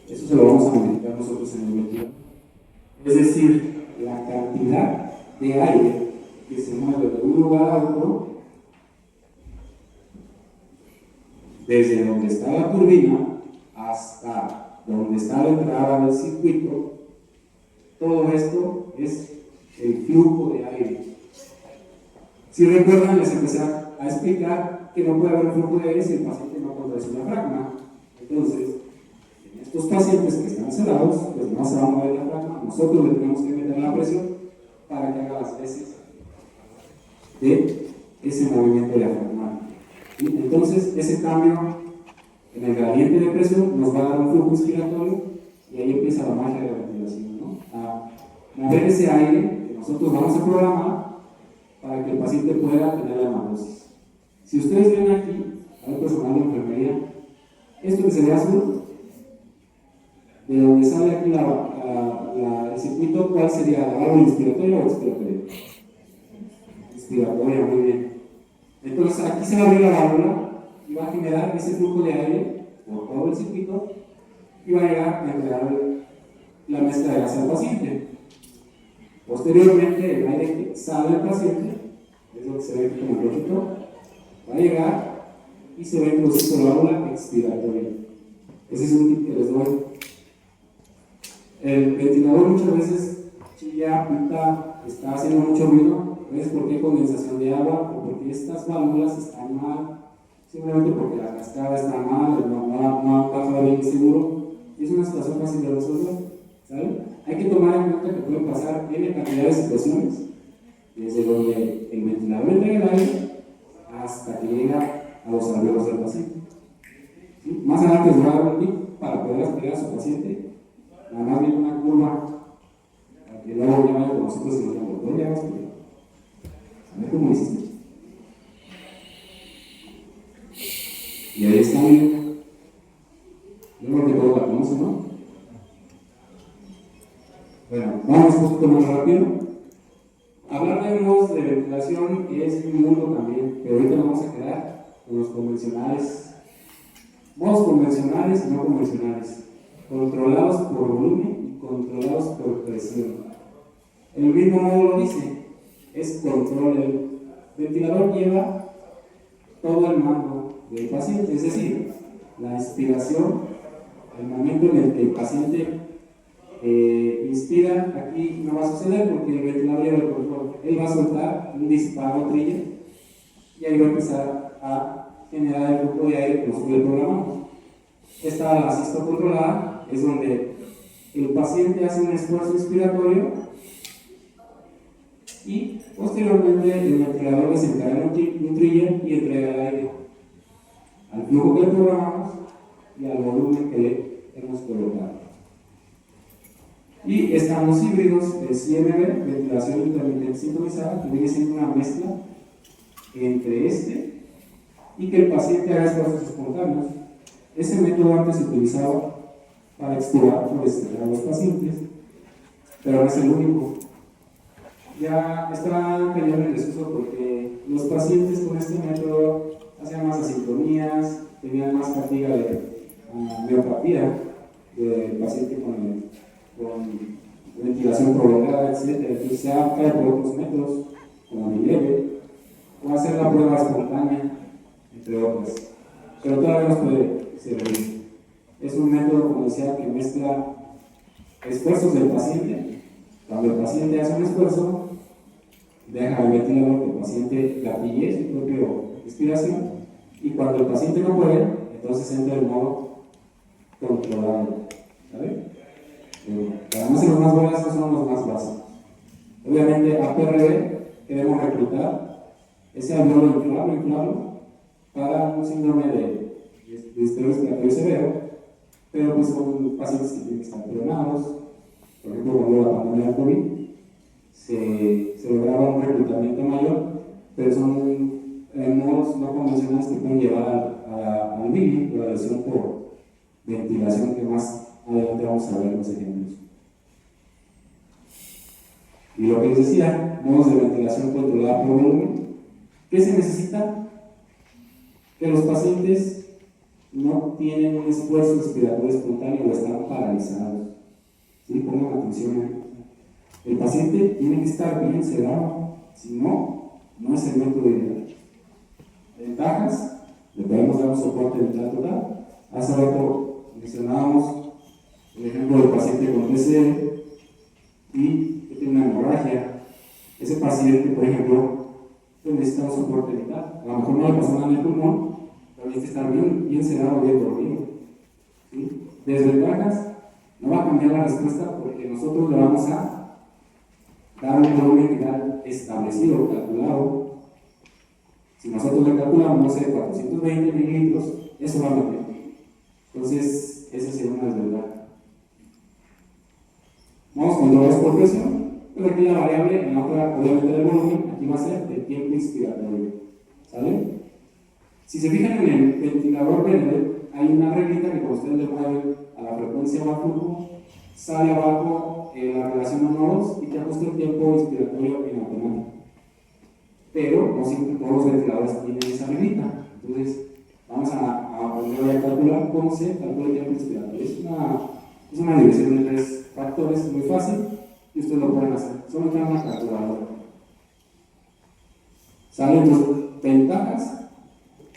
Eso se lo vamos a modificar nosotros en el ventilador. Es decir, la cantidad de aire que se mueve de un lugar a otro, desde donde está la turbina hasta donde está la entrada del circuito, todo esto es el flujo de aire. Si recuerdan, les empecé a explicar que no puede haber un flujo de aire si el paciente no contrae una diafragma. Entonces, en estos pacientes que están cerrados, pues no se va a mover la diafragma, nosotros le tenemos que meter la presión para que haga las veces de ese movimiento diafragmal. Entonces, ese cambio en el gradiente de presión nos va a dar un flujo inspiratorio y ahí empieza la magia de la ventilación, ¿no? A mover ese aire que nosotros vamos a programar para que el paciente pueda tener la hematosis. Si ustedes ven aquí, al personal de enfermería, esto que se ve azul, de donde sale aquí el circuito, ¿cuál sería? ¿La válvula inspiratoria o expiratoria? Inspiratoria, muy bien. Entonces aquí se va a abrir la válvula y va a generar ese flujo de aire por todo el circuito y va a llegar a entregar la mezcla de gas al paciente. Posteriormente, el aire que sale del paciente, es lo que se ve aquí como rojito, va a llegar y se va a introducir por la válvula expiratoria. Ese es un tip que les doy. El ventilador muchas veces chilla, pita, está haciendo mucho ruido. ¿Ves por qué condensación de agua? O porque estas válvulas están mal, simplemente porque la cascada está mal, no han bajado bien seguro. Y es una situación fácil de resolver, ¿saben? Hay que tomar en cuenta que pueden pasar N cantidad de situaciones, desde donde el ventilador entrega el aire hasta que llega a los alveolos del paciente. ¿Sí? Más adelante les voy a dar un tip para poder aspirar a su paciente. Nada más viene una curva para que luego ya vaya con nosotros y nos digan, ¿dónde ya vas a aspirar? A ver cómo hiciste. Y ahí está, miren. Yo creo que todos la conocen, ¿no? Bueno, vamos un poquito más rápido. Hablar de modos de ventilación es un mundo también, pero ahorita nos vamos a quedar con los convencionales. Modos convencionales y no convencionales. Controlados por volumen y controlados por presión. El mismo modo lo dice, es control. El ventilador lleva todo el mando del paciente, es decir, la inspiración, el momento en el que el paciente inspira, aquí no va a suceder porque el ventilador lleva el control. Él va a soltar un disparo trigger y ahí va a empezar a generar el flujo de aire que nosotros le programamos. Esta la asisto controlada es donde el paciente hace un esfuerzo inspiratorio y posteriormente el ventilador desencadena un trigger y entrega el aire al flujo que le programamos y al volumen que le hemos colocado. Y estamos híbridos de CMB, ventilación intermitente sincronizada, que viene siendo una mezcla entre este y que el paciente haga esfuerzos espontáneos. Ese método antes se utilizaba para extubar o destrar a los pacientes, pero no es el único. Ya está cayendo en desuso porque los pacientes con este método hacían más asincronías, tenían más fatiga de miopatía del paciente con ventilación prolongada, etc. Entonces se ha optado por otros métodos, como el leve, o hacer la prueba espontánea, entre otras. Pero todavía nos puede servir. Es un método, como decía, que mezcla esfuerzos del paciente. Cuando el paciente hace un esfuerzo, deja el ventilador que el paciente gatille su propia respiración, y cuando el paciente no puede, entonces entra el modo controlado. ¿Sabe? Además, los más básicos son los más básicos. Obviamente, APRB queremos reclutar ese alveolo inflado para un síndrome de distrés respiratorio severo, pero pues son pacientes que tienen que estar entrenados. Por ejemplo, cuando la pandemia del COVID se lograba un reclutamiento mayor, pero son modos no convencionales que pueden llevar al BILI, la lesión por ventilación, que más adelante vamos a ver los ejemplos. Y lo que les decía, modos de ventilación controlada por volumen. ¿Qué se necesita? Que los pacientes no tienen un esfuerzo respiratorio espontáneo o están parados localizados. ¿Sí? Pongan atención ahí. El paciente tiene que estar bien sedado, si no, no es el método ideal. Ventajas, le podemos dar un soporte vital total. Hace rato mencionábamos el ejemplo del paciente con TCE y que tiene una hemorragia. Ese paciente, por ejemplo, necesita un soporte vital. A lo mejor no le pasó nada en el pulmón, pero necesita estar bien sedado, bien dormido. ¿Sí? Desventajas, no va a cambiar la respuesta porque nosotros le vamos a dar un volumen vital establecido, calculado. Si nosotros le calculamos, no sé, 420 mililitros, eso va a meter. Entonces, esa sería una desventaja. Vamos con dolores por presión. Pues aquí la variable, en la otra, obviamente del volumen, aquí va a ser el tiempo inspiratorio. ¿Sale? Si se fijan en el ventilador verde, hay una reglita que cuando ustedes le mueven a la frecuencia o al flujo, sale abajo la relación 1-2 y te ajusta el tiempo inspiratorio en automático. Pero no siempre todos los ventiladores tienen esa reglita. Entonces, vamos a volver a calcular cómo se calcula el tiempo inspiratorio. Es una división de 3 factores, muy fácil, y ustedes lo pueden hacer. Solo tienen una calculadora. ¿Sale? Entonces, ventajas.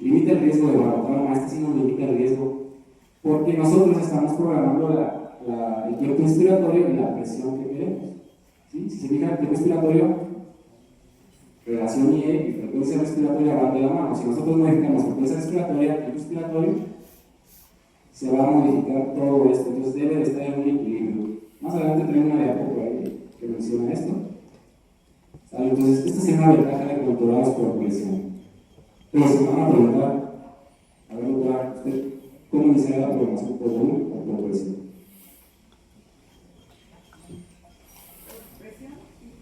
Limita el riesgo de barotrauma. Este sí nos limita el riesgo, porque nosotros estamos programando el tiempo inspiratorio y la presión que queremos. ¿Sí? Si se fijan, el tiempo inspiratorio, relación IE y frecuencia respiratoria van de la mano. Si nosotros modificamos frecuencia respiratoria y tiempo inspiratorio, se va a modificar todo esto. Entonces debe de estar en un equilibrio. Más adelante tenemos una diapo por ahí que menciona esto. ¿Sale? Entonces, esta sería una ventaja de controlados por presión. Pero se me van a preguntar, a ver, doctora, ¿usted cómo iniciar la programación por volumen o por presión? ¿Presión?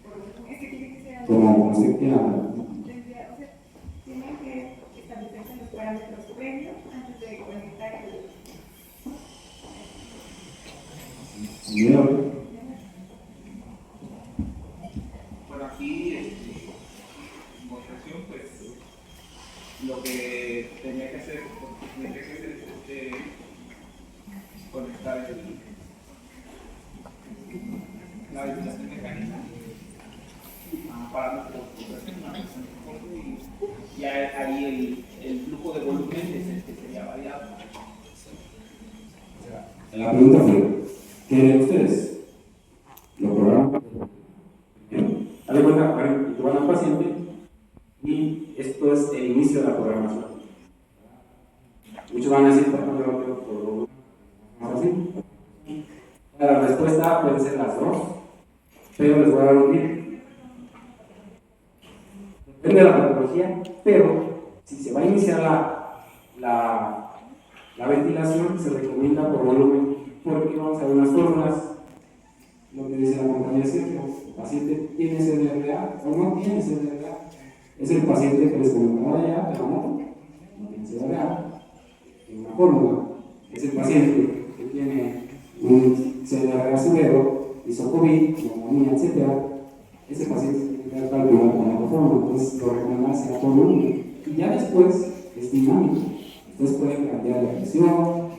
¿Por volumen? ¿Es que tiene que ser Como usted quiera. o sea, tiene que establecerse los parámetros previos antes de conectar el... Miedo. Bueno, aquí, como presión, pues, lo que tenía que hacer es conectar la ventilación mecánica a parámetros de presión, y ahí el flujo de volumen es el que sería variado. La pregunta fue, ¿qué harían ustedes? ¿Lo programan? Bien. Dale cuenta, tú vas al paciente y esto es el inicio de la programación. Muchos van a decir, por ejemplo, más así. La respuesta puede ser las dos, pero les voy a dar un tip. Depende de la patología, pero si se va a iniciar la ventilación, se recomienda por volumen, porque vamos a ver unas fórmulas, lo que dice la compañía siempre, el paciente tiene CDRA o no tiene CDRA. Es el paciente que les comentaba allá, pero no tiene CDRA. Tiene una fórmula. Es el paciente que tiene un CDRA severo, hizo COVID, neumonía, etc. Ese paciente tiene que calcular con la fórmula, entonces lo recomendable será por volumen. Y ya después es dinámico. Ustedes pueden cambiar la presión,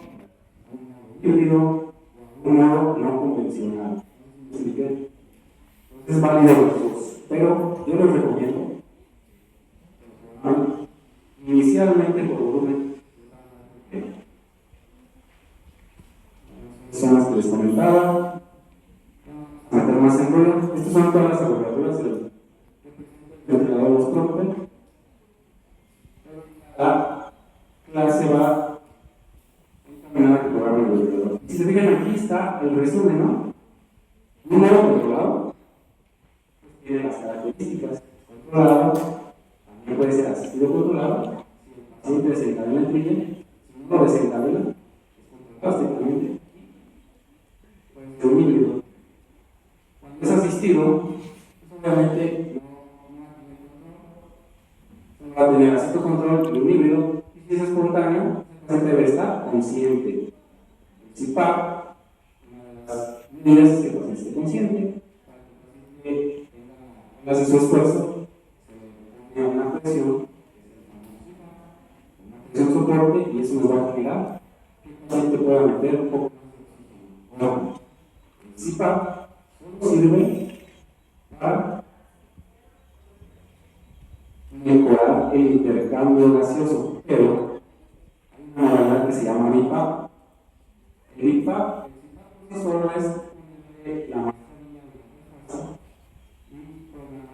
híbrido, un modo no convencional. Es válido los dos, pero yo les recomiendo inicialmente por volumen. Son las que les comentaba. Meter más en ruido. Estas son todas las abreviaturas del ventilador de los Procter. La clase va encaminada a programar el ventilador. Si se fijan, aquí está el resumen, ¿no? Un modo controlado tiene las características. Controlado también puede ser asistido controlado. Si el paciente desencadena el trigger, si no lo desencadena, es controlado estrictamente. Puede ser un híbrido. Cuando es asistido, obviamente no va a tener asisto control y un híbrido. Y si es espontáneo, el paciente debe estar consciente. El CPAP, una de las medidas es que el paciente esté consciente, para que el paciente hace su esfuerzo, se le pone una presión soporte, y eso nos va a generar que el paciente pueda meter un poco más de oxígeno. No. El CPAP solo sirve para mejorar el intercambio gaseoso, pero hay una variedad que se llama BIPAP. El BIPAP solo es la mascarilla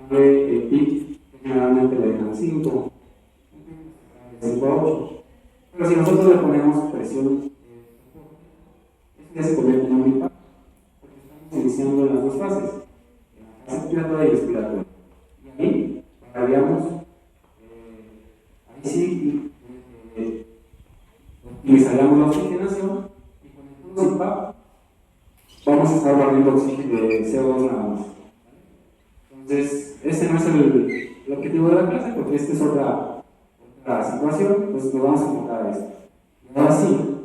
de el PIC, generalmente le dejan 5, 8. Pero si nosotros le ponemos presión, ya se convierte en un BIPAP, porque estamos iniciando en las dos fases, en la fase respiratoria y respiratoria. Y ahí variamos, ahí sí, utilizaríamos la oxigenación y con el puro CPAP vamos a estar barriendo oxígeno de CO2 nada más. Entonces, ese no es el objetivo de la clase, porque esta es otra situación, pues nos vamos a enfocar a esto. Y ahora sí,